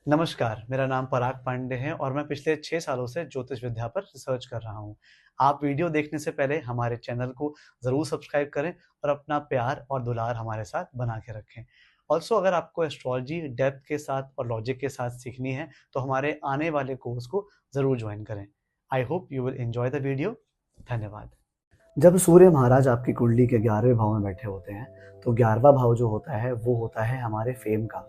नमस्कार, मेरा नाम पराग पांडे है और मैं पिछले 6 सालों से ज्योतिष विद्या पर रिसर्च कर रहा हूँ। आप वीडियो देखने से पहले हमारे चैनल को ज़रूर सब्सक्राइब करें और अपना प्यार और दुलार हमारे साथ बना के रखें। ऑल्सो अगर आपको एस्ट्रोलॉजी डेप्थ के साथ और लॉजिक के साथ सीखनी है, तो हमारे आने वाले कोर्स को ज़रूर जॉइन करें। I hope you will enjoy the video. धन्यवाद। जब सूर्य महाराज आपकी कुंडली के 11वें भाव में बैठे होते हैं, तो 11वां भाव जो होता है, वो होता है हमारे फेम का,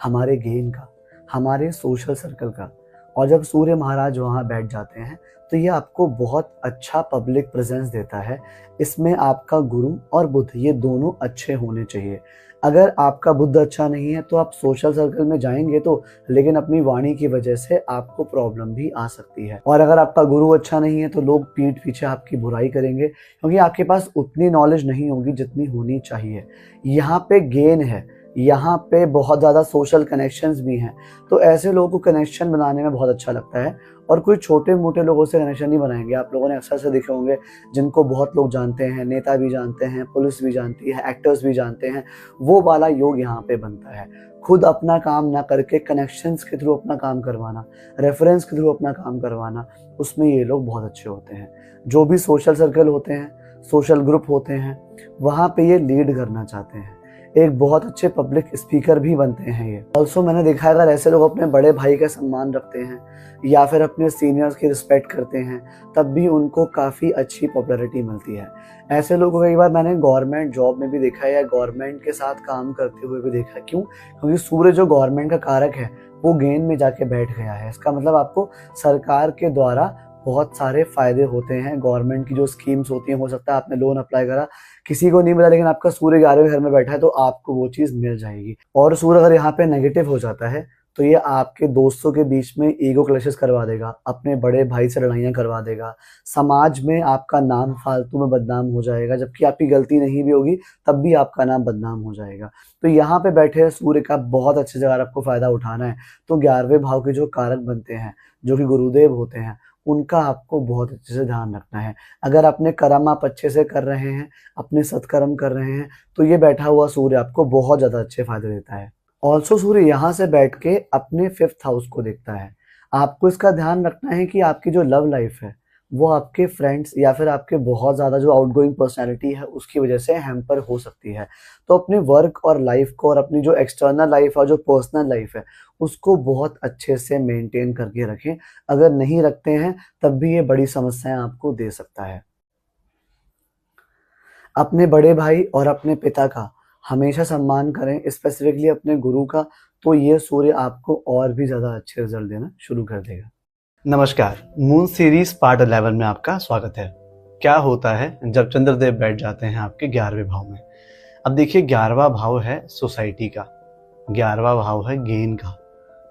हमारे गेन का, हमारे सोशल सर्कल का। और जब सूर्य महाराज वहाँ बैठ जाते हैं, तो ये आपको बहुत अच्छा पब्लिक प्रेजेंस देता है। इसमें आपका गुरु और बुध ये दोनों अच्छे होने चाहिए। अगर आपका बुध अच्छा नहीं है, तो आप सोशल सर्कल में जाएंगे तो, लेकिन अपनी वाणी की वजह से आपको प्रॉब्लम भी आ सकती है। और अगर आपका गुरु अच्छा नहीं है, तो लोग पीठ पीछे आपकी बुराई करेंगे, क्योंकि आपके पास उतनी नॉलेज नहीं होगी जितनी होनी चाहिए। यहाँ पे गेन है, यहाँ पे बहुत ज़्यादा सोशल कनेक्शंस भी हैं, तो ऐसे लोगों को कनेक्शन बनाने में बहुत अच्छा लगता है। और कोई छोटे मोटे लोगों से कनेक्शन नहीं बनाएंगे। आप लोगों ने अक्सर से देखे होंगे जिनको बहुत लोग जानते हैं, नेता भी जानते हैं, पुलिस भी जानती है, एक्टर्स भी जानते हैं, वो वाला योग यहाँ पे बनता है। खुद अपना काम ना करके कनेक्शंस के थ्रू अपना काम करवाना, रेफरेंस के थ्रू अपना काम करवाना, उसमें ये लोग बहुत अच्छे होते हैं। जो भी सोशल सर्कल होते हैं, सोशल ग्रुप होते हैं, वहाँ पे ये लीड करना चाहते हैं। एक बहुत अच्छे पब्लिक स्पीकर भी बनते हैं ये। ऑल्सो मैंने देखा है, अगर ऐसे लोग अपने बड़े भाई का सम्मान रखते हैं या फिर अपने सीनियर्स की रिस्पेक्ट करते हैं, तब भी उनको काफ़ी अच्छी पॉपुलैरिटी मिलती है। ऐसे लोगों को कई बार मैंने गवर्नमेंट जॉब में भी देखा है या गवर्नमेंट के साथ काम करते हुए भी देखा है। क्यों? क्योंकि सूर्य जो गवर्नमेंट का कारक है, वो गेन में जाके बैठ गया है। इसका मतलब आपको सरकार के द्वारा बहुत सारे फायदे होते हैं। गवर्नमेंट की जो स्कीम्स होती हैं, हो सकता है आपने लोन अप्लाई करा, किसी को नहीं मिला, लेकिन आपका सूर्य 11वें घर में बैठा है, तो आपको वो चीज़ मिल जाएगी। और सूर्य अगर यहाँ पे नेगेटिव हो जाता है, तो ये आपके दोस्तों के बीच में ईगो क्लैशेस करवा देगा, अपने बड़े भाई से लड़ाइयाँ करवा देगा, समाज में आपका नाम फालतू में बदनाम हो जाएगा, जबकि आपकी गलती नहीं भी होगी, तब भी आपका नाम बदनाम हो जाएगा। तो यहाँ पे बैठे सूर्य का बहुत अच्छी जगह आपको फ़ायदा उठाना है, तो 11वें भाव के जो कारक बनते हैं, जो कि गुरुदेव होते हैं, उनका आपको बहुत अच्छे से ध्यान रखना है। अगर अपने कर्म आप अच्छे से कर रहे हैं, अपने सत्कर्म कर रहे हैं, तो ये बैठा हुआ सूर्य आपको बहुत ज़्यादा अच्छे फ़ायदे देता है। ऑल्सो सूर्य यहाँ से बैठ के अपने 5th हाउस को देखता है। आपको इसका ध्यान रखना है कि आपकी जो लव लाइफ है, वो आपके फ्रेंड्स या फिर आपके बहुत ज़्यादा जो आउटगोइंग पर्सनैलिटी है, उसकी वजह से हैम्पर हो सकती है। तो अपने वर्क और लाइफ को और अपनी जो एक्सटर्नल लाइफ और जो पर्सनल लाइफ है, उसको बहुत अच्छे से मेंटेन करके रखें। अगर नहीं रखते हैं, तब भी ये बड़ी समस्याएं आपको दे सकता है। अपने बड़े भाई और अपने पिता का हमेशा सम्मान करें, स्पेसिफिकली अपने गुरु का, तो ये सूर्य आपको और भी ज़्यादा अच्छे रिजल्ट देना शुरू कर देगा। नमस्कार, मून सीरीज पार्ट 11 में आपका स्वागत है। क्या होता है जब चंद्रदेव बैठ जाते हैं आपके 11वें भाव में? अब देखिए, 11वां भाव है सोसाइटी का, 11वां भाव है गेन का,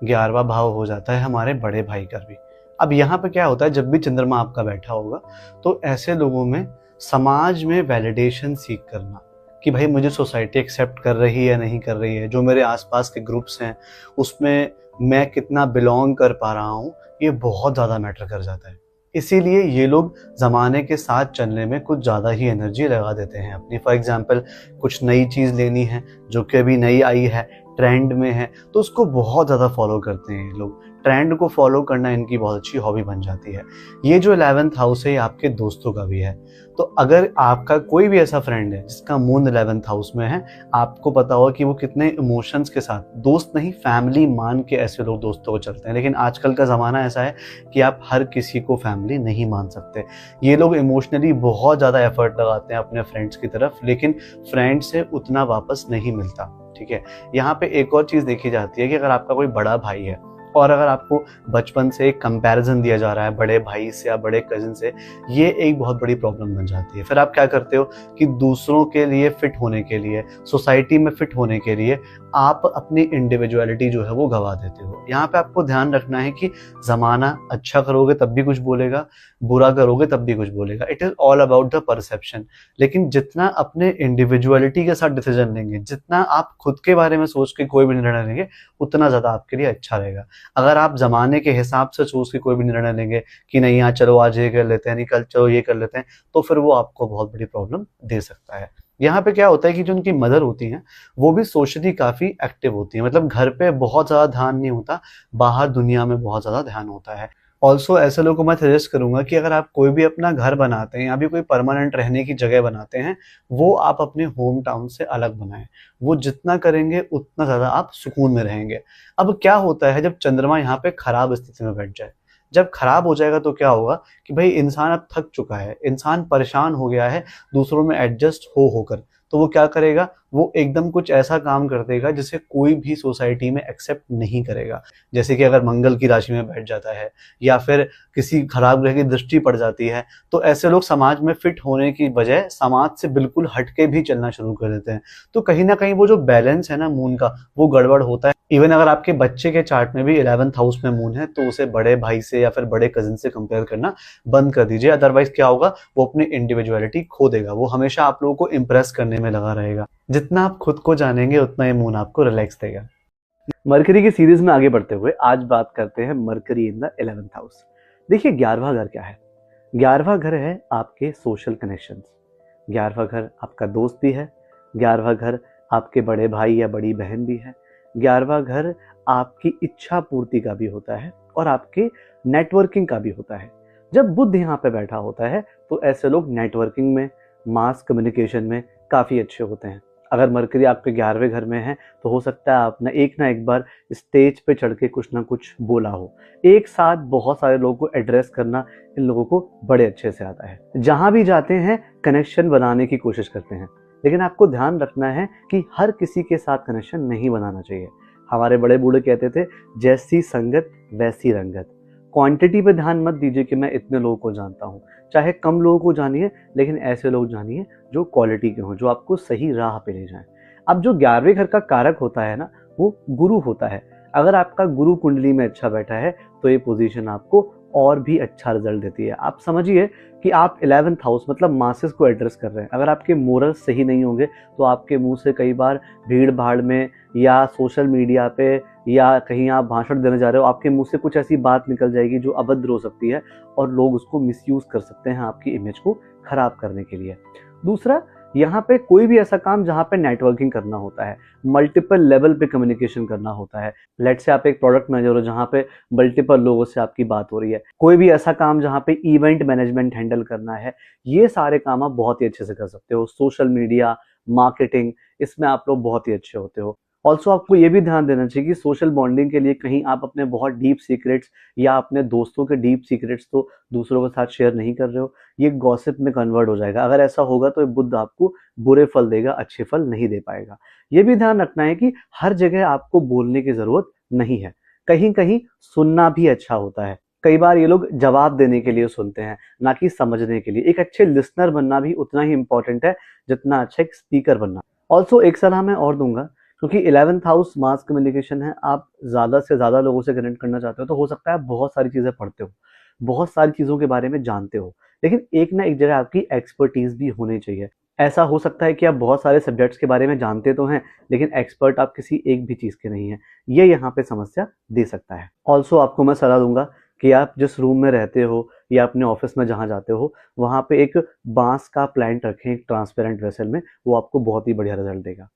11वां भाव हो जाता है हमारे बड़े भाई का भी। अब यहाँ पे क्या होता है, जब भी चंद्रमा आपका बैठा होगा, तो ऐसे लोगों में समाज में वैलिडेशन सीख करना कि भाई मुझे सोसाइटी एक्सेप्ट कर रही है नहीं कर रही है, जो मेरे आसपास के ग्रुप्स हैं उसमें मैं कितना बिलोंग कर पा रहा हूँ, ये बहुत ज़्यादा मैटर कर जाता है। इसीलिए ये लोग ज़माने के साथ चलने में कुछ ज़्यादा ही एनर्जी लगा देते हैं अपनी। फॉर एग्जांपल, कुछ नई चीज़ लेनी है जो कि अभी नई आई है, ट्रेंड में है, तो उसको बहुत ज़्यादा फॉलो करते हैं ये लोग। ट्रेंड को फॉलो करना इनकी बहुत अच्छी हॉबी बन जाती है। ये जो 11th हाउस है, ये आपके दोस्तों का भी है। तो अगर आपका कोई भी ऐसा फ्रेंड है जिसका मून 11th हाउस में है, आपको पता होगा कि वो कितने इमोशंस के साथ, दोस्त नहीं फैमिली मान के ऐसे लोग दोस्तों को चलते हैं। लेकिन आजकल का ज़माना ऐसा है कि आप हर किसी को फैमिली नहीं मान सकते। ये लोग इमोशनली बहुत ज़्यादा एफर्ट लगाते हैं अपने फ्रेंड्स की तरफ, लेकिन फ्रेंड से उतना वापस नहीं मिलता। ठीक है, यहाँ पे एक और चीज़ देखी जाती है कि अगर आपका कोई बड़ा भाई है और अगर आपको बचपन से एक कंपैरिजन दिया जा रहा है बड़े भाई से या बड़े कजिन से, ये एक बहुत बड़ी प्रॉब्लम बन जाती है। फिर आप क्या करते हो कि दूसरों के लिए फिट होने के लिए, सोसाइटी में फिट होने के लिए, आप अपनी इंडिविजुअलिटी जो है वो गवा देते हो। यहाँ पे आपको ध्यान रखना है कि ज़माना अच्छा करोगे तब भी कुछ बोलेगा, बुरा करोगे तब भी कुछ बोलेगा। It is all about the perception. लेकिन जितना अपने इंडिविजुअलिटी के साथ डिसीजन लेंगे, जितना आप खुद के बारे में सोच के कोई भी निर्णय लेंगे, उतना ज़्यादा आपके लिए अच्छा रहेगा। अगर आप ज़माने के हिसाब से सोच के कोई भी निर्णय लेंगे कि नहीं, चलो आज ये कर लेते हैं, नहीं कल चलो ये कर लेते हैं, तो फिर वो आपको बहुत बड़ी प्रॉब्लम दे सकता है। यहाँ पे क्या होता है कि जो उनकी मदर होती हैं वो भी सोशली काफी एक्टिव होती है, मतलब घर पे बहुत ज्यादा ध्यान नहीं होता, बाहर दुनिया में बहुत ज्यादा ध्यान होता है। ऑल्सो ऐसे लोगों को मैं सजेस्ट करूंगा कि अगर आप कोई भी अपना घर बनाते हैं या भी कोई परमानेंट रहने की जगह बनाते हैं, वो आप अपने होम टाउन से अलग बनाएं। वो जितना करेंगे उतना ज्यादा आप सुकून में रहेंगे। अब क्या होता है जब चंद्रमा यहाँ पे खराब स्थिति में बैठ जाए, जब खराब हो जाएगा तो क्या होगा कि भाई इंसान अब थक चुका है, इंसान परेशान हो गया है दूसरों में एडजस्ट हो होकर, तो वो क्या करेगा, वो एकदम कुछ ऐसा काम कर देगा जिसे कोई भी सोसाइटी में एक्सेप्ट नहीं करेगा। जैसे कि अगर मंगल की राशि में बैठ जाता है या फिर किसी खराब ग्रह की दृष्टि पड़ जाती है, तो ऐसे लोग समाज में फिट होने की बजाय समाज से बिल्कुल हटके भी चलना शुरू कर देते हैं। तो कहीं ना कहीं वो जो बैलेंस है ना मून का, वो गड़बड़ होता है। इवन अगर आपके बच्चे के चार्ट में भी 11th हाउस में मून है, तो उसे बड़े भाई से या फिर बड़े कजिन से कंपेयर करना बंद कर दीजिए। अदरवाइज क्या होगा, वो अपनी इंडिविजुअलिटी खो देगा, वो हमेशा आप लोगों को इंप्रेस करने में लगा रहेगा। जितना आप खुद को जानेंगे उतना ही मून आपको रिलैक्स देगा। मरकरी की सीरीज में आगे बढ़ते हुए आज बात करते हैं mercury in the 11th house. देखिए 11वां घर क्या है? 11वां घर है आपके सोशल कनेक्शंस। 11वां घर आपका दोस्त भी है, 11वां घर आपके बड़े भाई या बड़ी बहन भी है, 11वां घर आपकी इच्छा पूर्ति का भी होता है और आपके नेटवर्किंग का भी होता है। जब बुध यहाँ पे बैठा होता है तो ऐसे लोग नेटवर्किंग में, मास कम्युनिकेशन में काफ़ी अच्छे होते हैं। अगर मरकरी आपके 11वें घर में है तो हो सकता है आपने एक ना एक बार स्टेज पे चढ़ के कुछ ना कुछ बोला हो। एक साथ बहुत सारे लोगों को एड्रेस करना इन लोगों को बड़े अच्छे से आता है। जहाँ भी जाते हैं कनेक्शन बनाने की कोशिश करते हैं, लेकिन आपको ध्यान रखना है कि हर किसी के साथ कनेक्शन नहीं बनाना चाहिए। हमारे बड़े बूढ़े कहते थे, जैसी संगत वैसी रंगत। क्वांटिटी पे ध्यान मत दीजिए कि मैं इतने लोगों को जानता हूँ, चाहे कम लोगों को जानिए, लेकिन ऐसे लोग जानिए जो क्वालिटी के हों, जो आपको सही राह पे ले जाएं। अब जो 11वें घर का कारक होता है ना, वो गुरु होता है। अगर आपका गुरु कुंडली में अच्छा बैठा है तो ये पोजीशन आपको और भी अच्छा रिजल्ट देती है। आप समझिए कि आप 11th हाउस मतलब मासेस को एड्रेस कर रहे हैं। अगर आपके मोरल्स सही नहीं होंगे तो आपके मुंह से कई बार भीड़ भाड़ में या सोशल मीडिया पे या कहीं आप भाषण देने जा रहे हो, आपके मुंह से कुछ ऐसी बात निकल जाएगी जो अभद्र हो सकती है और लोग उसको मिसयूज कर सकते हैं आपकी इमेज को खराब करने के लिए। दूसरा, यहाँ पे कोई भी ऐसा काम जहाँ पे नेटवर्किंग करना होता है, मल्टीपल लेवल पे कम्युनिकेशन करना होता है। लेट्स से आप एक प्रोडक्ट मैनेजर हो जहाँ पे मल्टीपल लोगों से आपकी बात हो रही है, कोई भी ऐसा काम जहाँ पे इवेंट मैनेजमेंट हैंडल करना है, ये सारे काम आप बहुत ही अच्छे से कर सकते हो। सोशल मीडिया, मार्केटिंग, इसमें आप लोग बहुत ही अच्छे होते हो। ऑल्सो आपको ये भी ध्यान देना चाहिए कि सोशल बॉन्डिंग के लिए कहीं आप अपने बहुत डीप सीक्रेट्स या अपने दोस्तों के डीप सीक्रेट्स तो दूसरों के साथ शेयर नहीं कर रहे हो, ये गॉसिप में कन्वर्ट हो जाएगा। अगर ऐसा होगा तो बुध आपको बुरे फल देगा, अच्छे फल नहीं दे पाएगा। ये भी ध्यान रखना है कि हर जगह आपको बोलने की जरूरत नहीं है, कहीं कहीं सुनना भी अच्छा होता है। कई बार ये लोग जवाब देने के लिए सुनते हैं, ना कि समझने के लिए। एक अच्छे लिसनर बनना भी उतना ही इंपॉर्टेंट है जितना अच्छा एक स्पीकर बनना। ऑल्सो एक सलाह मैं और दूंगा, क्योंकि 11th हाउस मास कम्युनिकेशन है, आप ज़्यादा से ज़्यादा लोगों से कनेक्ट करना चाहते हो, तो हो सकता है आप बहुत सारी चीज़ें पढ़ते हो, बहुत सारी चीज़ों के बारे में जानते हो, लेकिन एक ना एक जगह आपकी एक्सपर्टीज भी होनी चाहिए। ऐसा हो सकता है कि आप बहुत सारे सब्जेक्ट्स के बारे में जानते तो हैं, लेकिन एक्सपर्ट आप किसी एक भी चीज़ के नहीं हैं। ये यहाँ पे समस्या दे सकता है। ऑल्सो आपको मैं सलाह दूंगा कि आप जिस रूम में रहते हो या अपने ऑफिस में जहाँ जाते हो, वहाँ पे एक बांस का प्लांट रखें, एक ट्रांसपेरेंट वेसल में, वो आपको बहुत ही बढ़िया रिजल्ट देगा।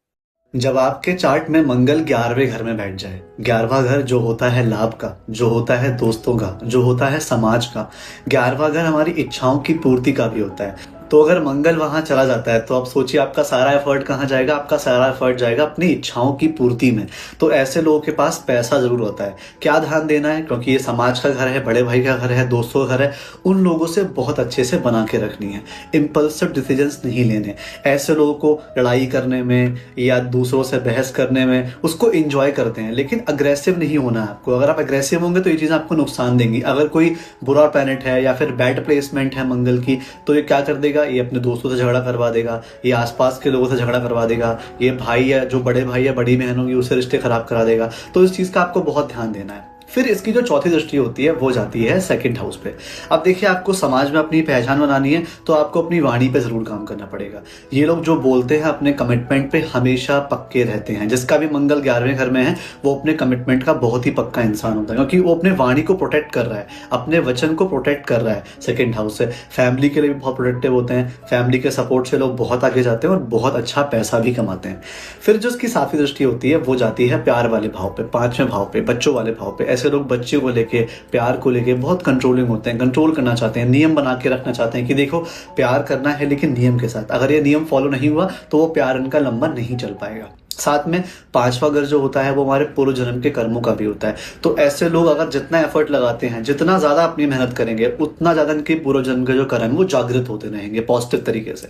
जब आपके चार्ट में मंगल 11वें घर में बैठ जाए, 11वां घर जो होता है लाभ का, जो होता है दोस्तों का, जो होता है समाज का, 11वां घर हमारी इच्छाओं की पूर्ति का भी होता है। तो अगर मंगल वहां चला जाता है तो आप सोचिए आपका सारा एफर्ट कहाँ जाएगा, आपका सारा एफर्ट जाएगा अपनी इच्छाओं की पूर्ति में। तो ऐसे लोगों के पास पैसा जरूर होता है। क्या ध्यान देना है, क्योंकि ये समाज का घर है, बड़े भाई का घर है, दोस्तों का घर है, उन लोगों से बहुत अच्छे से बना के रखनी है। इम्पल्सिव डिसीजंस नहीं लेने। ऐसे लोगों को लड़ाई करने में या दूसरों से बहस करने में उसको एंजॉय करते हैं, लेकिन अग्रेसिव नहीं होना है आपको। अगर आप अग्रेसिव होंगे तो ये चीज़ आपको नुकसान देंगी। अगर कोई बुरा प्लैनेट है या फिर बैड प्लेसमेंट है मंगल की, तो ये क्या कर देगा, ये अपने दोस्तों से झगड़ा करवा देगा, ये आसपास के लोगों से झगड़ा करवा देगा, ये भाई है जो बड़े भाई या बड़ी बहन होगी उससे रिश्ते खराब करा देगा। तो इस चीज़ का आपको बहुत ध्यान देना है। फिर इसकी जो चौथी दृष्टि होती है वो जाती है सेकंड हाउस पे। अब देखिए, आपको समाज में अपनी पहचान बनानी है तो आपको अपनी वाणी पे जरूर काम करना पड़ेगा। ये लोग जो बोलते हैं अपने कमिटमेंट पे हमेशा पक्के रहते हैं। जिसका भी मंगल 11वें घर में है वो अपने कमिटमेंट का बहुत ही पक्का इंसान होता है, क्योंकि वो अपने वाणी को प्रोटेक्ट कर रहा है, अपने वचन को प्रोटेक्ट कर रहा है। सेकंड हाउस से फैमिली के लिए भी बहुत प्रोटेक्टिव होते हैं। फैमिली के सपोर्ट से लोग बहुत आगे जाते हैं और बहुत अच्छा पैसा भी कमाते हैं। फिर जो उसकी सातवीं दृष्टि होती है वो जाती है प्यार वाले भाव पे, पांचवें भाव पे, बच्चों वाले भाव पे। ऐसे लोग बच्चे को लेके, प्यार को लेके बहुत कंट्रोलिंग होते हैं, कंट्रोल करना चाहते हैं, नियम बना के रखना चाहते हैं कि देखो प्यार करना है लेकिन नियम के साथ। अगर ये नियम फॉलो नहीं हुआ तो वो प्यार इनका लंबा नहीं चल पाएगा। साथ में पांचवा घर जो होता है वो हमारे पूर्व जन्म के कर्मों का भी होता है। तो ऐसे लोग अगर जितना एफर्ट लगाते हैं, जितना ज्यादा अपनी मेहनत करेंगे, उतना ज्यादा इनके पूर्व जन्म के जो कर्म वो जागृत होते रहेंगे पॉजिटिव तरीके से।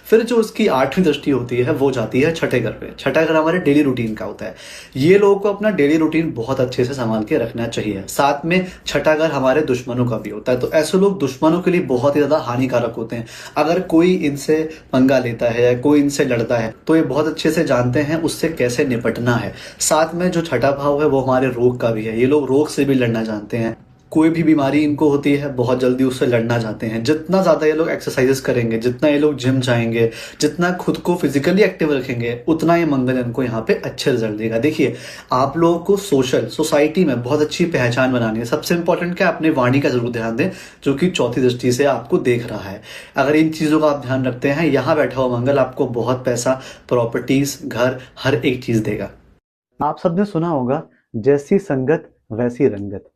फिर जो उसकी आठवीं दृष्टि होती है वो जाती है छठे घर पे। छठा घर हमारे डेली रूटीन का होता है। ये लोगों को अपना डेली रूटीन बहुत अच्छे से संभाल के रखना चाहिए। साथ में छठा घर हमारे दुश्मनों का भी होता है। तो ऐसे लोग दुश्मनों के लिए बहुत ही ज्यादा हानिकारक होते हैं। अगर कोई इनसे पंगा लेता है या कोई इनसे लड़ता है तो ये बहुत अच्छे से जानते हैं उससे कैसे निपटना है। साथ में जो छठा भाव है वो हमारे रोग का भी है। ये लोग रोग से भी लड़ना जानते हैं। कोई भी बीमारी इनको होती है बहुत जल्दी उससे लड़ना चाहते हैं। जितना ज्यादा ये लोग एक्सरसाइजेस करेंगे, जितना ये लोग जिम जाएंगे, जितना खुद को फिजिकली एक्टिव रखेंगे, उतना ये मंगल इनको यहाँ पे अच्छे रिजल्ट देगा। देखिए, आप लोगों को सोसाइटी में बहुत अच्छी पहचान बनानी है। सबसे इंपॉर्टेंट क्या, अपने वाणी का जरूर ध्यान दें, जो कि चौथी दृष्टि से आपको देख रहा है। अगर इन चीजों का आप ध्यान रखते हैं, यहाँ बैठा हुआ मंगल आपको बहुत पैसा, प्रॉपर्टीज, घर, हर एक चीज देगा। आप सबने सुना होगा, जैसी संगत वैसी रंगत।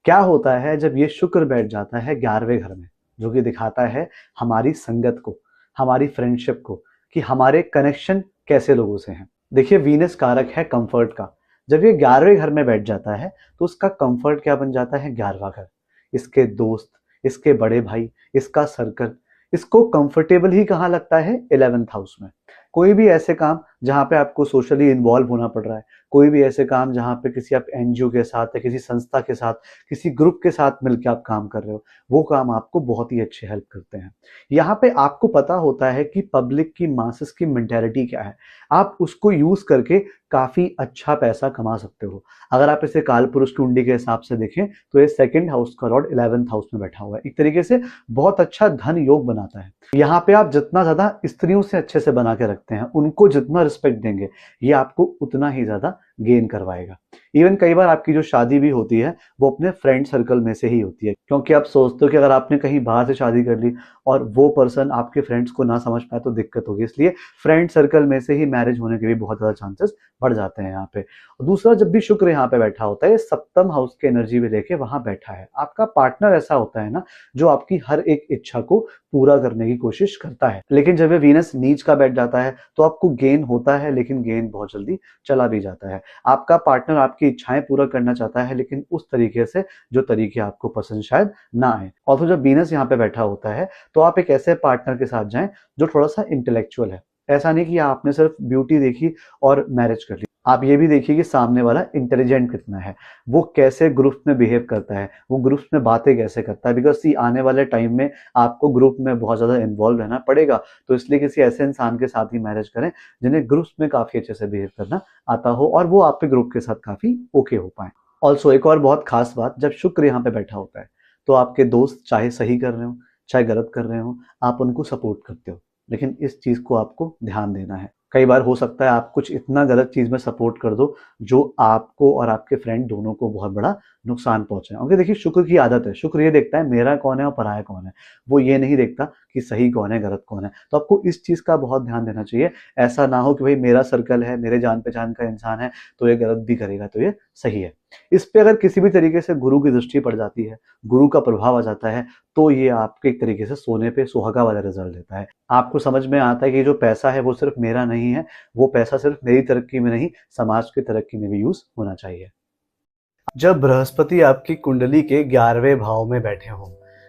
क्या होता है जब ये शुक्र बैठ जाता है 11वें घर में, जो कि दिखाता है हमारी संगत को, हमारी फ्रेंडशिप को, कि हमारे कनेक्शन कैसे लोगों से हैं। देखिए, वीनस कारक है कंफर्ट का। जब ये 11वें घर में बैठ जाता है तो उसका कंफर्ट क्या बन जाता है, 11वां घर। इसके दोस्त, इसके बड़े भाई, इसका सर्कल, इसको कंफर्टेबल ही कहाँ लगता है, 11th हाउस में। कोई भी ऐसे काम जहां पे आपको सोशली इन्वॉल्व होना पड़ रहा है, कोई भी ऐसे काम जहां पे किसी आप एनजीओ के साथ या किसी संस्था के साथ, किसी ग्रुप के साथ मिलकर आप काम कर रहे हो, वो काम आपको बहुत ही अच्छे हेल्प करते हैं। यहाँ पे आपको पता होता है कि पब्लिक की, मासेस की मेंटेलिटी क्या है। आप उसको यूज करके काफी अच्छा पैसा कमा सकते हो। अगर आप इसे काल पुरुष कुंडली के हिसाब से देखें तो ये सेकंड हाउस का लॉर्ड 11th हाउस में बैठा हुआ है। एक तरीके से बहुत अच्छा धन योग बनाता है। यहाँ पे आप जितना ज्यादा स्त्रियों से अच्छे से बना के रखते हैं, उनको जितना रिस्पेक्ट देंगे, ये आपको उतना ही ज्यादा गेन करवाएगा। इवन कई बार आपकी जो शादी भी होती है वो अपने फ्रेंड सर्कल में से ही होती है, क्योंकि आप सोचते हो कि अगर आपने कहीं बाहर से शादी कर ली और वो पर्सन आपके फ्रेंड्स को ना समझ पाए तो दिक्कत होगी। इसलिए फ्रेंड सर्कल में से ही मैरिज होने के भी बहुत ज्यादा चांसेस बढ़ जाते हैं यहाँ पे। और दूसरा, जब भी शुक्र यहाँ पे बैठा होता है, सप्तम हाउस की एनर्जी भी लेके वहां बैठा है। आपका पार्टनर ऐसा होता है ना, जो आपकी हर एक इच्छा को पूरा करने की कोशिश करता है। लेकिन जब ये वीनस नीच का बैठ जाता है तो आपको गेन होता है, लेकिन गेन बहुत जल्दी चला भी जाता है। आपका पार्टनर आपकी इच्छाएं पूरा करना चाहता है, लेकिन उस तरीके से जो तरीके आपको पसंद शायद ना आए। और तो जब वीनस यहाँ पे बैठा होता है तो आप एक ऐसे पार्टनर के साथ जाएं जो थोड़ा सा इंटेलेक्चुअल है। ऐसा नहीं कि आपने सिर्फ ब्यूटी देखी और मैरिज कर ली। आप ये भी देखिए कि सामने वाला इंटेलिजेंट कितना है, वो कैसे ग्रुप में बिहेव करता है, वो ग्रुप में बातें कैसे करता है। बिकॉज आने वाले टाइम में आपको ग्रुप में बहुत ज्यादा इन्वॉल्व रहना पड़ेगा, तो इसलिए किसी ऐसे इंसान के साथ ही मैरिज करें जिन्हें ग्रुप्स में काफी अच्छे से बिहेव करना आता हो और वो आपके ग्रुप के साथ काफी ओके हो पाए। ऑल्सो एक और बहुत खास बात, जब शुक्र यहाँ पे बैठा होता है तो आपके दोस्त चाहे सही कर रहे हो चाहे गलत कर रहे हो, आप उनको सपोर्ट करते हो। लेकिन इस चीज को आपको ध्यान देना है। कई बार हो सकता है आप कुछ इतना गलत चीज में सपोर्ट कर दो जो आपको और आपके फ्रेंड दोनों को बहुत बड़ा नुकसान पहुंचे। क्योंकि देखिए, शुक्र की आदत है, शुक्र ये देखता है मेरा कौन है और पराया कौन है। वो ये नहीं देखता कि सही कौन है गलत कौन है। तो आपको इस चीज का बहुत ध्यान देना चाहिए। ऐसा ना हो कि भाई मेरा सर्कल है, मेरे जान पहचान का इंसान है, तो ये गलत भी करेगा तो ये सही है। इस पे अगर किसी भी तरीके से गुरु की दृष्टि पड़ जाती है, गुरु का प्रभाव आ जाता है, तो ये आपके एक तरीके से सोने पे सुहागा वाला रिजल्ट देता है। आपको समझ में आता है कि जो पैसा है वो सिर्फ मेरा नहीं है, वो पैसा सिर्फ मेरी तरक्की में नहीं, समाज की तरक्की में भी यूज होना चाहिए। जब बृहस्पति आपकी कुंडली के 11वें भाव में बैठे हों,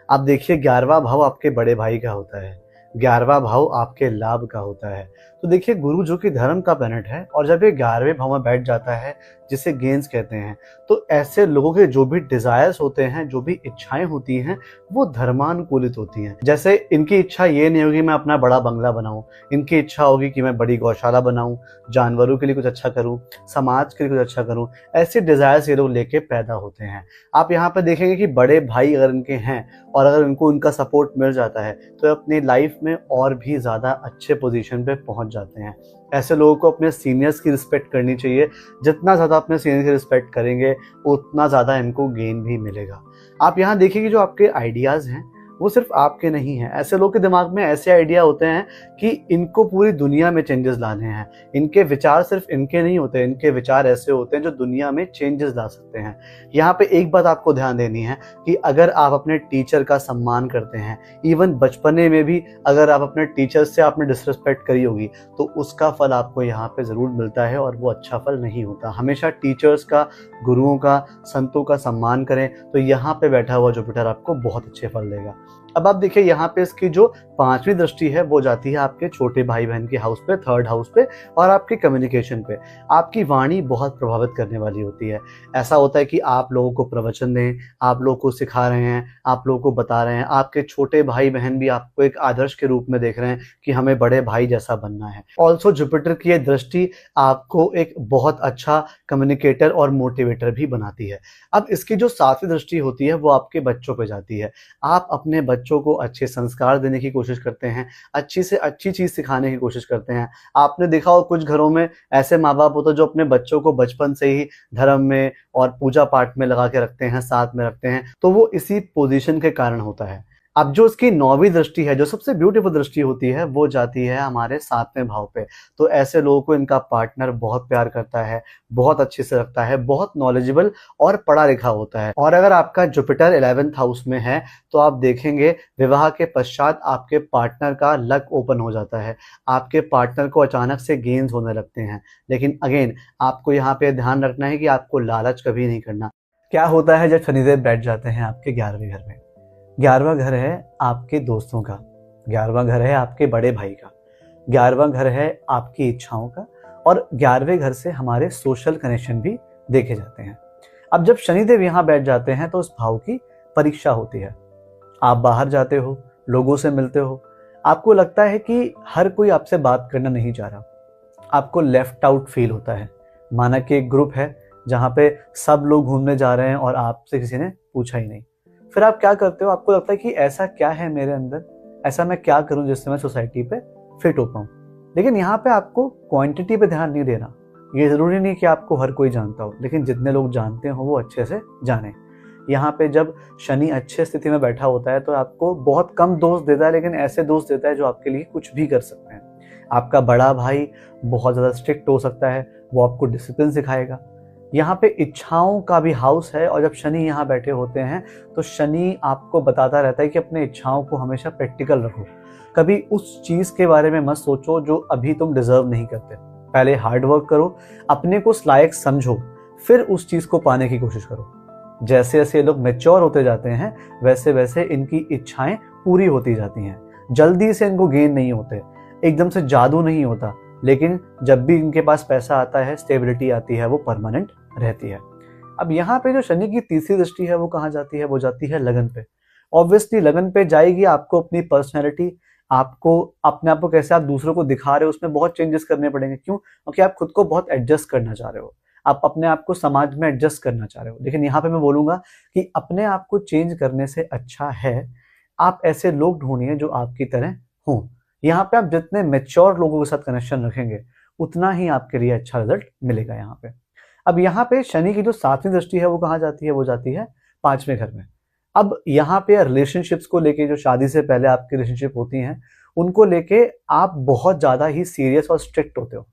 आप देखिए 11वां भाव आपके बड़े भाई का होता है, 11वां भाव आपके लाभ का होता है। तो देखिए गुरु जो कि धर्म का प्लैनेट है और जब ये 11वें भाव में बैठ जाता है जिसे गेंस कहते हैं, तो ऐसे लोगों के जो भी डिजायर्स होते हैं, जो भी इच्छाएं होती हैं, वो धर्मानुकूलित होती हैं। जैसे इनकी इच्छा ये नहीं होगी मैं अपना बड़ा बंगला बनाऊं, इनकी इच्छा होगी कि मैं बड़ी गौशाला बनाऊं, जानवरों के लिए कुछ अच्छा करूं, समाज के लिए कुछ अच्छा करूं। ऐसे डिजायर्स ये लोग लेके पैदा होते हैं। आप यहाँ पर देखेंगे कि बड़े भाई अगर इनके हैं और अगर इनको उनका सपोर्ट मिल जाता है तो अपनी लाइफ में और भी ज़्यादा अच्छे पोजीशन पे पहुंच जाते हैं। ऐसे लोगों को अपने सीनियर्स की रिस्पेक्ट करनी चाहिए। जितना ज़्यादा अपने सीनियर्स की रिस्पेक्ट करेंगे उतना ज़्यादा इनको गेन भी मिलेगा। आप यहाँ देखिए कि जो आपके आइडियाज़ हैं वो सिर्फ आपके नहीं हैं। ऐसे लोग के दिमाग में ऐसे आइडिया होते हैं कि इनको पूरी दुनिया में चेंजेस लाने हैं। इनके विचार सिर्फ इनके नहीं होते, इनके विचार ऐसे होते हैं जो दुनिया में चेंजेस ला सकते हैं। यहाँ पे एक बात आपको ध्यान देनी है कि अगर आप अपने टीचर का सम्मान करते हैं, इवन बचपने में भी अगर आप अपने टीचर से आपने डिसरिस्पेक्ट करी होगी तो उसका फल आपको यहाँ पे ज़रूर मिलता है और वो अच्छा फल नहीं होता। हमेशा टीचर्स का, गुरुओं का, संतों का सम्मान करें तो यहाँ पे बैठा हुआ जुपिटर आपको बहुत अच्छे फल देगा। अब आप देखिए यहाँ पे इसकी जो 5वीं दृष्टि है वो जाती है आपके छोटे भाई बहन के हाउस पे, 3rd हाउस पे, और आपके कम्युनिकेशन पे। आपकी वाणी बहुत प्रभावित करने वाली होती है। ऐसा होता है कि आप लोगों को प्रवचन दें, आप लोगों को सिखा रहे हैं, आप लोगों को बता रहे हैं। आपके छोटे भाई बहन भी आपको एक आदर्श के रूप में देख रहे हैं कि हमें बड़े भाई जैसा बनना है। ऑल्सो जुपिटर की ये दृष्टि आपको एक बहुत अच्छा कम्युनिकेटर और मोटिवेटर भी बनाती है। अब इसकी जो 7वीं दृष्टि होती है वो आपके बच्चों पे जाती है। आप अपने बच्चों को अच्छे संस्कार देने की कोशिश करते हैं, अच्छी से अच्छी चीज़ सिखाने की कोशिश करते हैं। आपने देखा हो कुछ घरों में ऐसे माँ बाप होते हैं जो अपने बच्चों को बचपन से ही धर्म में और पूजा पाठ में लगा के रखते हैं, साथ में रखते हैं, तो वो इसी पोजीशन के कारण होता है। अब जो इसकी 9वीं दृष्टि है, जो सबसे ब्यूटीफुल दृष्टि होती है, वो जाती है हमारे 7वें भाव पे। तो ऐसे लोगों को इनका पार्टनर बहुत प्यार करता है, बहुत अच्छे से रखता है, बहुत नॉलेजेबल और पढ़ा लिखा होता है। और अगर आपका जुपिटर 11th हाउस में है तो आप देखेंगे विवाह के पश्चात आपके पार्टनर का लक ओपन हो जाता है। आपके पार्टनर को अचानक से गेन्स होने लगते हैं। लेकिन अगेन आपको यहाँ पे ध्यान रखना है कि आपको लालच कभी नहीं करना। क्या होता है जब शनिदेव बैठ जाते हैं आपके 11वें घर में? 11वां घर है आपके दोस्तों का, 11वां घर है आपके बड़े भाई का, 11वां घर है आपकी इच्छाओं का, और 11वें घर से हमारे सोशल कनेक्शन भी देखे जाते हैं। अब जब शनिदेव यहाँ बैठ जाते हैं तो उस भाव की परीक्षा होती है। आप बाहर जाते हो, लोगों से मिलते हो, आपको लगता है कि हर कोई आपसे बात करना नहीं चाह रहा, आपको लेफ्ट आउट फील होता है। माना कि एक ग्रुप है जहाँ पे सब लोग घूमने जा रहे हैं और आपसे किसी ने पूछा ही नहीं। फिर आप क्या करते हो? आपको लगता है कि ऐसा क्या है मेरे अंदर, ऐसा मैं क्या करूं जिससे मैं सोसाइटी पे फिट हो पाऊं। लेकिन यहाँ पे आपको क्वांटिटी पे ध्यान नहीं देना। ये जरूरी नहीं कि आपको हर कोई जानता हो, लेकिन जितने लोग जानते हो वो अच्छे से जाने। यहाँ पे जब शनि अच्छे स्थिति में बैठा होता है तो आपको बहुत कम दोस्त देता है, लेकिन ऐसे दोस्त देता है जो आपके लिए कुछ भी कर सकते हैं। आपका बड़ा भाई बहुत ज़्यादा स्ट्रिक्ट हो सकता है, वो आपको डिसिप्लिन सिखाएगा। यहाँ पे इच्छाओं का भी हाउस है और जब शनि यहाँ बैठे होते हैं तो शनि आपको बताता रहता है कि अपने इच्छाओं को हमेशा प्रैक्टिकल रखो। कभी उस चीज़ के बारे में मत सोचो जो अभी तुम डिजर्व नहीं करते। पहले हार्ड वर्क करो, अपने को लायक समझो, फिर उस चीज़ को पाने की कोशिश करो। जैसे जैसे ये लोग मैच्योर होते जाते हैं वैसे वैसे इनकी इच्छाएं पूरी होती जाती हैं। जल्दी से इनको गेन नहीं होते, एकदम से जादू नहीं होता, लेकिन जब भी इनके पास पैसा आता है, स्टेबिलिटी आती है, वो परमानेंट रहती है। अब यहाँ पे जो शनि की 3री दृष्टि है वो कहाँ जाती है? वो जाती है लगन पे। ऑब्वियसली लगन पे जाएगी, आपको अपनी पर्सनैलिटी, आपको अपने आप को कैसे आप दूसरों को दिखा रहे हो उसमें बहुत चेंजेस करने पड़ेंगे। क्यों? क्योंकि आप खुद को बहुत एडजस्ट करना चाह रहे हो, आप अपने आप को समाज में एडजस्ट करना चाह रहे हो। लेकिन यहाँ पे मैं बोलूंगा कि अपने आप को चेंज करने से अच्छा है आप ऐसे लोग ढूंढिए जो आपकी तरह हों। यहाँ पे आप जितने मैच्योर लोगों के साथ कनेक्शन रखेंगे उतना ही आपके लिए अच्छा रिजल्ट मिलेगा यहाँ पे। अब यहाँ पे शनि की जो 7वीं दृष्टि है वो कहाँ जाती है? वो जाती है 5वें घर में। अब यहाँ पे रिलेशनशिप्स को लेके, जो शादी से पहले आपकी रिलेशनशिप होती हैं, उनको लेके आप बहुत ज़्यादा ही सीरियस और स्ट्रिक्ट होते हो।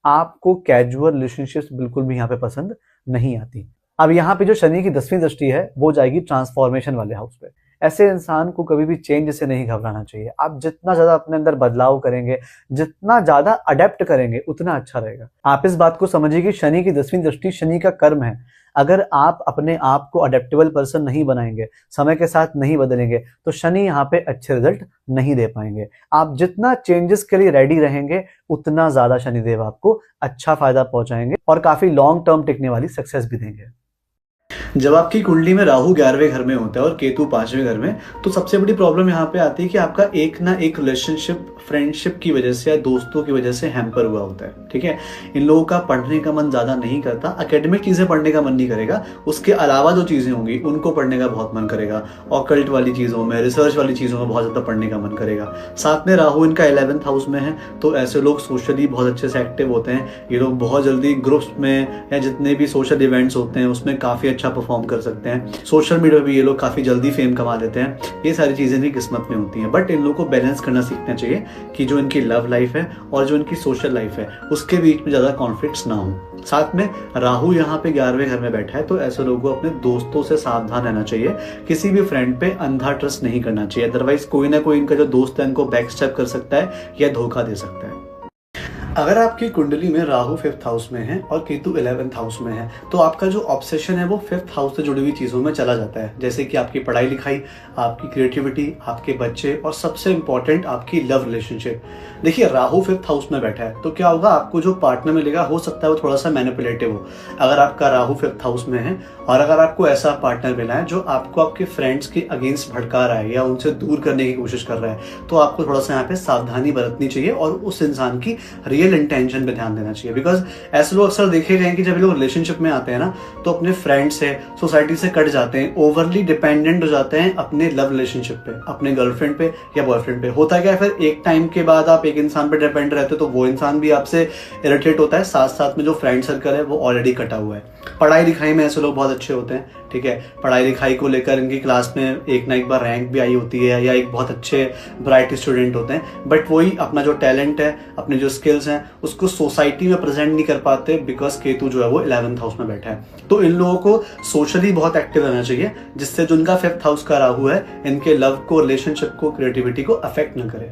आपको कैजुअल रिलेशनशिप्स बिल्कुल भी यहाँ पे पसंद नहीं आती। अब यहाँ पे जो शनि की 10वीं दृष्टि है वो जाएगी ट्रांसफॉर्मेशन वाले हाउस पे। ऐसे इंसान को कभी भी चेंज से नहीं घबराना चाहिए। आप जितना ज्यादा अपने अंदर बदलाव करेंगे, जितना ज्यादा अडेप्ट करेंगे, उतना अच्छा रहेगा। आप इस बात को समझिए कि शनि की 10वीं दृष्टि शनि का कर्म है। अगर आप अपने आप को अडेप्टेबल पर्सन नहीं बनाएंगे, समय के साथ नहीं बदलेंगे, तो शनि यहाँ पे अच्छे रिजल्ट नहीं दे पाएंगे। आप जितना चेंजेस के लिए रेडी रहेंगे, उतना ज्यादा शनिदेव आपको अच्छा फायदा पहुंचाएंगे और काफी लॉन्ग टर्म टिकने वाली सक्सेस भी देंगे। जब आपकी कुंडली में राहु 11वें घर में होता है और केतु 5वें घर में, तो सबसे बड़ी प्रॉब्लम यहाँ पे आती है कि आपका एक ना एक रिलेशनशिप फ्रेंडशिप की वजह से या दोस्तों की वजह से हैम्पर हुआ होता है। ठीक है, इन लोगों का पढ़ने का मन ज्यादा नहीं करता, एकेडमिक चीजें पढ़ने का मन नहीं करेगा, उसके अलावा जो चीजें होंगी उनको पढ़ने का बहुत मन करेगा। ऑकल्ट वाली चीजों में, रिसर्च वाली चीजों में बहुत ज्यादा पढ़ने का मन करेगा। साथ में राहु इनका 11th हाउस में है, तो ऐसे लोग सोशली बहुत अच्छे से एक्टिव होते हैं। ये लोग बहुत जल्दी ग्रुप्स में या जितने भी सोशल इवेंट्स होते हैं उसमें काफी अच्छा परफॉर्म कर सकते हैं। सोशल मीडिया पे ये लोग काफी जल्दी फेम कमा लेते हैं। ये सारी चीजें इनकी किस्मत में होती हैं, बट इन लोगों को बैलेंस करना सीखना चाहिए कि जो इनकी लव लाइफ है और जो इनकी सोशल लाइफ है उसके बीच में ज्यादा कॉन्फ्लिक्ट्स ना हो। साथ में राहु यहाँ पे 11वें घर में बैठा है, तो ऐसे लोगों को अपने दोस्तों से सावधान रहना चाहिए। किसी भी फ्रेंड पे अंधा ट्रस्ट नहीं करना चाहिए, अदरवाइज कोई ना कोई इनका जो दोस्त है इनको बैक स्टेप कर सकता है या धोखा दे सकता है। अगर आपकी कुंडली में राहु 5th हाउस में है और केतु 11th हाउस में है, तो आपका जो ऑब्सेशन है वो 5th हाउस से जुड़ी हुई चीजों में चला जाता है, जैसे कि आपकी पढ़ाई लिखाई, आपकी क्रिएटिविटी, आपके बच्चे और सबसे इंपॉर्टेंट आपकी लव रिलेशनशिप। देखिए, राहु 5th हाउस में बैठा है तो क्या होगा, आपको जो पार्टनर मिलेगा हो सकता है वो थोड़ा सा मैनिपुलेटिव हो। अगर आपका राहु 5th हाउस में है और अगर आपको ऐसा पार्टनर मिला है जो आपको आपके फ्रेंड्स के अगेंस्ट भड़का रहा है या उनसे दूर करने की कोशिश कर रहा है, तो आपको थोड़ा सा यहाँ पे सावधानी बरतनी चाहिए और उस इंसान की रियल इंटेंशन पे ध्यान देना चाहिए। बिकॉज ऐसे लोग अक्सर देखे गए हैं कि जब लोग रिलेशनशिप में आते हैं ना, तो अपने फ्रेंड से, सोसाइटी से कट जाते हैं, ओवरली डिपेंडेंट हो जाते हैं अपने लव रिलेशनशिप पे, अपने गर्लफ्रेंड पे या बॉयफ्रेंड पे। होता क्या है, फिर एक टाइम के बाद आप एक इंसान पे डिपेंड रहते हो तो वो इंसान भी आपसे इरिटेट होता है, साथ साथ में जो फ्रेंड सर्कल है वो ऑलरेडी कटा हुआ है। पढ़ाई लिखाई में ऐसे लोग बहुत अच्छे होते हैं, ठीक है, पढ़ाई लिखाई को लेकर इनकी क्लास में एक ना एक बार रैंक भी आई होती है या एक बहुत अच्छे ब्राइट स्टूडेंट होते हैं, बट वही अपना जो टैलेंट है, अपने जो स्किल्स हैं उसको सोसाइटी में प्रेजेंट नहीं कर पाते, बिकॉज केतु जो है वो 11th हाउस में बैठा है। तो इन लोगों को सोशली बहुत एक्टिव रहना चाहिए, जिससे जो उनका 5th हाउस का राहु है इनके लव को, रिलेशनशिप को, क्रिएटिविटी को अफेक्ट न करे।